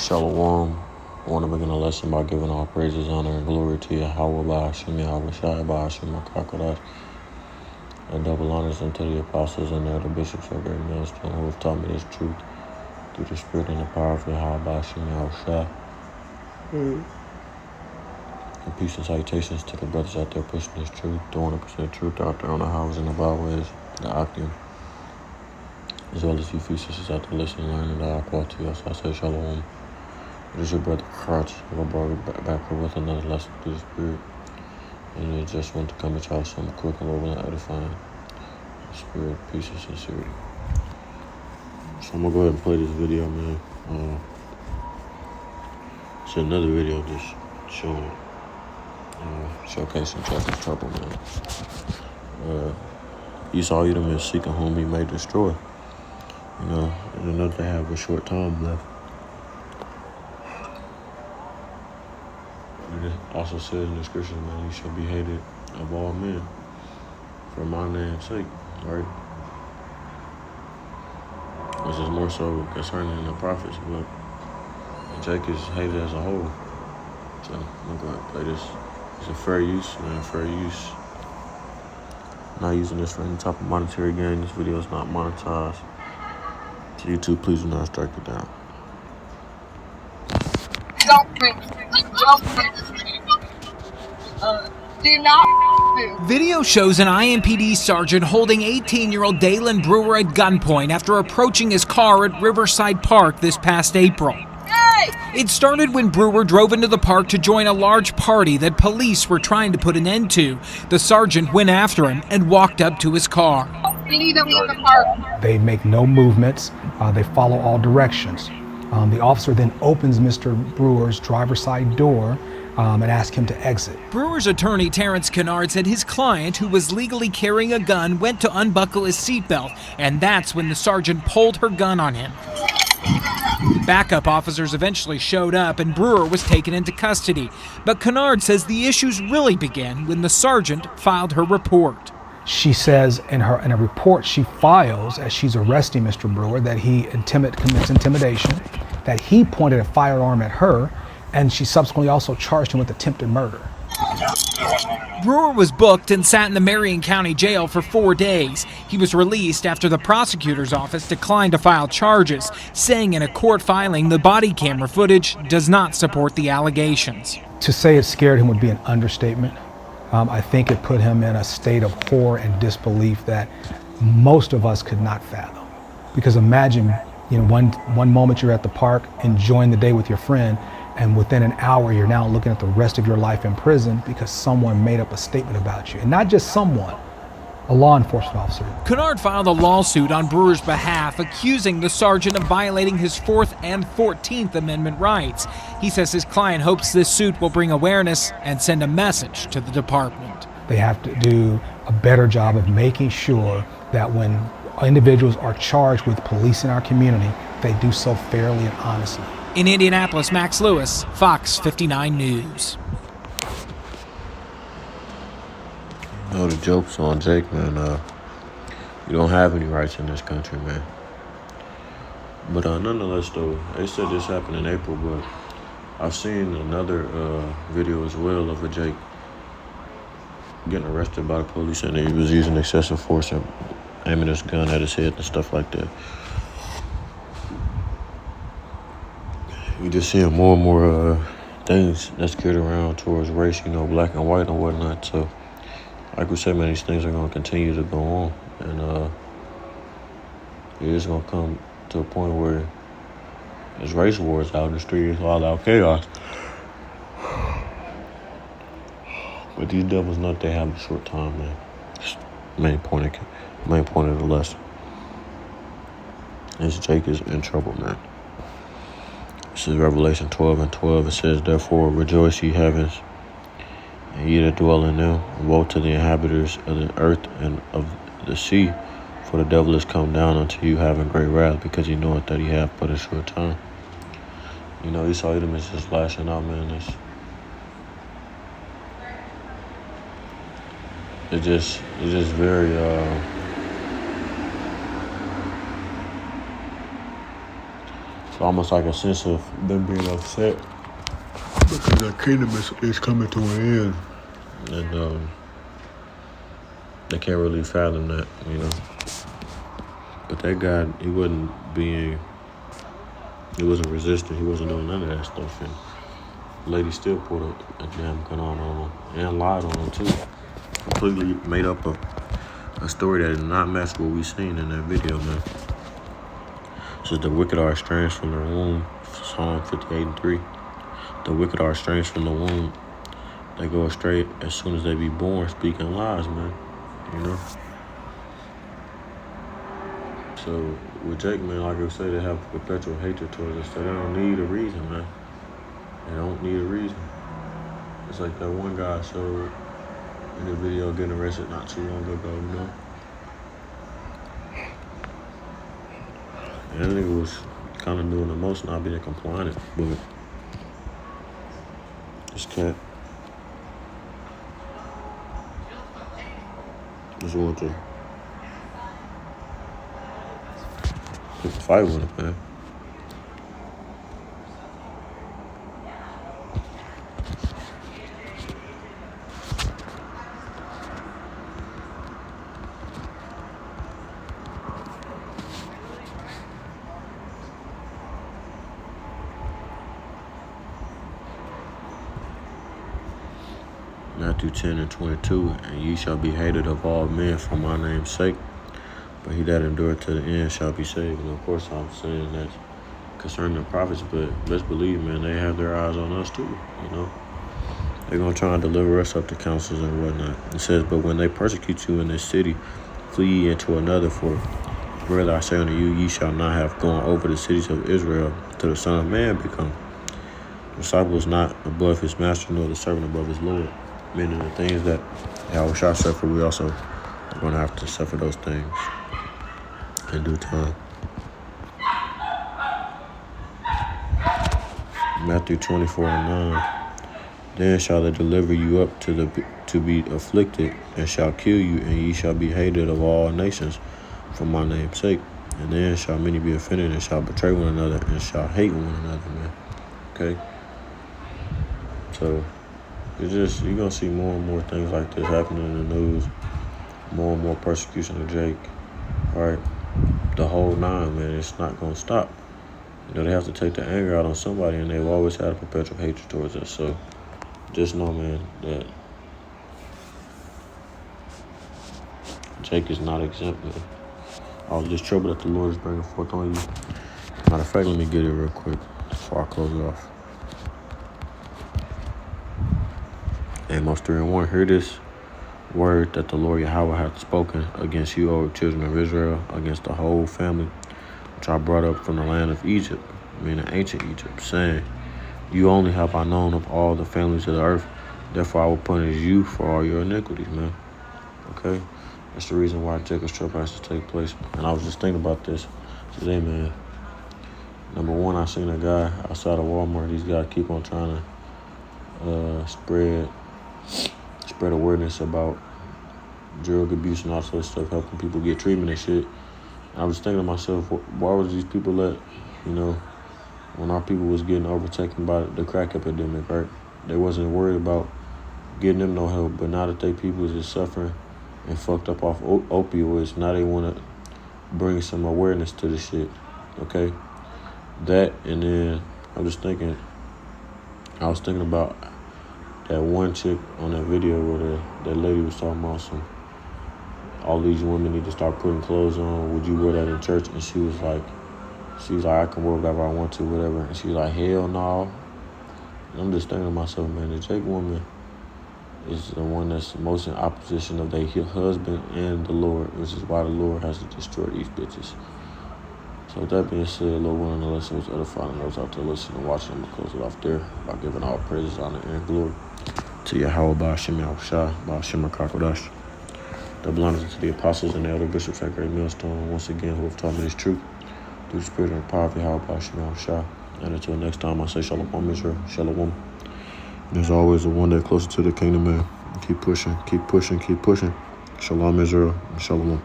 Shalom. I want to begin a lesson by giving all praises, honor, and glory to Yahweh, Ba'ashim, Yahweh Shai, Ba'ashim, Makakadash, and double honors unto the apostles and the other bishops of every millstone who have taught me this truth through the spirit and the power of Yahweh, Ba'ashim, Yahweh Shai. And peace and salutations to the brothers out there pushing this truth, the 100% truth out there on the highways and the byways, the Octagon, as well as you few sisters out there listening, learning the Aqua to us. I say Shalom. It is your brother Crotch. I brought it back with another lesson through the Spirit. And I just want to come at y'all something quick and over and edifying. Spirit, peace, and sincerity. So I'm going to go ahead and play this video, man. It's another video just showing, showcasing Jacob's trouble, man. Esau Edom is seeking whom he may destroy. And enough to have a short time left. It also says in the scriptures, man, you shall be hated of all men for my name's sake, right? Which is more so concerning the prophets, but Jake is hated as a whole. So I'm going to play this. It's a fair use, man, fair use. I'm not using this for any type of monetary gain. This video is not monetized. So YouTube, please do not strike it down. Do not. Video shows an IMPD sergeant holding 18-year-old Dalen Brewer at gunpoint after approaching his car at Riverside Park this past April. It started when Brewer drove into the park to join a large party that police were trying to put an end to. The sergeant went after him and walked up to his car. We need to leave the park. They make no movements. They follow all directions. The officer then opens Mr. Brewer's driver's side door and asks him to exit. Brewer's attorney, Terrence Kennard, said his client, who was legally carrying a gun, went to unbuckle his seatbelt, and that's when the sergeant pulled her gun on him. Backup officers eventually showed up and Brewer was taken into custody. But Kennard says the issues really began when the sergeant filed her report. She says in a report she files as she's arresting Mr. Brewer that he commits intimidation, that he pointed a firearm at her, and she subsequently also charged him with attempted murder. Brewer was booked and sat in the Marion County Jail for 4 days. He was released after the prosecutor's office declined to file charges, saying in a court filing the body camera footage does not support the allegations. To say it scared him would be an understatement. I think it put him in a state of horror and disbelief that most of us could not fathom. Because imagine, one moment you're at the park enjoying the day with your friend, and within an hour you're now looking at the rest of your life in prison because someone made up a statement about you. And not just someone, a law enforcement officer. Kennard filed a lawsuit on Brewer's behalf, accusing the sergeant of violating his 4th and 14th Amendment rights. He says his client hopes this suit will bring awareness and send a message to the department. They have to do a better job of making sure that when individuals are charged with policing our community, they do so fairly and honestly. In Indianapolis, Max Lewis, Fox 59 News. The joke's on Jake, man. You don't have any rights in this country, man. But nonetheless, though, they said this happened in April, but I've seen another video as well of a Jake getting arrested by the police, and he was using excessive force and aiming his gun at his head and stuff like that. You just seeing more and more things that's geared around towards race, black and white and whatnot. So, like we said, man, these things are going to continue to go on. And it is going to come to a point where there's race wars out in the street. It's all out chaos. But these devils know they have a short time, man. Main point of the lesson is Jake is in trouble, man. This is Revelation 12:12. It says, "Therefore rejoice, ye heavens, and ye that dwell in them. Woe to the inhabitants of the earth and of the sea, for the devil is come down unto you having great wrath, because he knoweth that he hath but a short time." Esau Edom is just lashing out, man. It's just very It's almost like a sense of them being upset because their kingdom is coming to an end. And they can't really fathom that, you know. But that God, he wasn't resisting, he wasn't doing none of that stuff. And the lady still pulled a damn gun on him and lied on him too. Completely made up a story that did not match what we seen in that video, man. It says the wicked are estranged from their womb, Psalm 58:3. The wicked are estranged from the womb. They go astray as soon as they be born, speaking lies, man. You know? So with Jake, man, like I say, they have perpetual hatred towards us. So they don't need a reason, man. They don't need a reason. It's like that one guy showed in the video getting arrested not too long ago, you know? And that nigga was kind of doing the most not being compliant, but this cat just wanted to pick a fight with him, man. Matthew 10:22, and ye shall be hated of all men for my name's sake, but he that endureth to the end shall be saved. And of course I'm saying that concerning the prophets, but let's believe, man, they have their eyes on us too, you know. They're going to try and deliver us up to councils and whatnot. It says, but when they persecute you in this city, flee ye into another, for verily I say unto you, ye shall not have gone over the cities of Israel till the Son of Man become. The disciple is not above his master, nor the servant above his Lord. Meaning the things that Yahushua suffered, we also are going to have to suffer those things in due time. Matthew 24:9. Then shall they deliver you up to be afflicted, and shall kill you, and ye shall be hated of all nations for my name's sake. And then shall many be offended, and shall betray one another, and shall hate one another, man. Okay? So it's just, you're going to see more and more things like this happening in the news. More and more persecution of Jake. All right? The whole nine, man. It's not going to stop. You know, they have to take the anger out on somebody, and they've always had a perpetual hatred towards us. So just know, man, that Jake is not exempt, man. All this trouble that the Lord is bringing forth on you. Matter of fact, let me get it real quick before I close it off. Amos 3:1, hear this word that the Lord Yahweh hath spoken against you, O children of Israel, against the whole family, which I brought up from the land of Egypt, meaning ancient Egypt, saying, you only have I known of all the families of the earth, therefore I will punish you for all your iniquities, man. Okay? That's the reason why Jacob's trouble has to take place. And I was just thinking about this today, man. Number one, I seen a guy outside of Walmart. These guys keep on trying to spread awareness about drug abuse and all sorts of stuff, helping people get treatment and shit. And I was thinking to myself, why would these people let, you know, when our people was getting overtaken by the crack epidemic, right? They wasn't worried about getting them no help, but now that they people is just suffering and fucked up off opioids, now they want to bring some awareness to the shit, okay? That, and then I was thinking about that one chick on that video where that lady was talking about all these women need to start putting clothes on. Would you wear that in church? And she was like, I can wear whatever I want to, whatever. And she was like, hell no. And I'm just thinking to myself, man, the Jake woman is the one that's most in opposition of their husband and the Lord, which is why the Lord has to destroy these bitches. So with that being said, Lord willing, the listeners, edifying those out there listening and watching, I'm going to close it off there by giving all praises, honor, and glory to Yahweh, Ba'ashem Yahushua, Ba'ashem HaKakodash, the blindness to the apostles and the elder bishops at Great Millstone, once again, who have taught me this truth through the spirit and power of Yahweh, Ba'ashem Yahushua. And until next time, I say Shalom Israel, Shalom. There's always a one day closer to the kingdom, man. Keep pushing, keep pushing, keep pushing. Shalom Israel, and Shalom.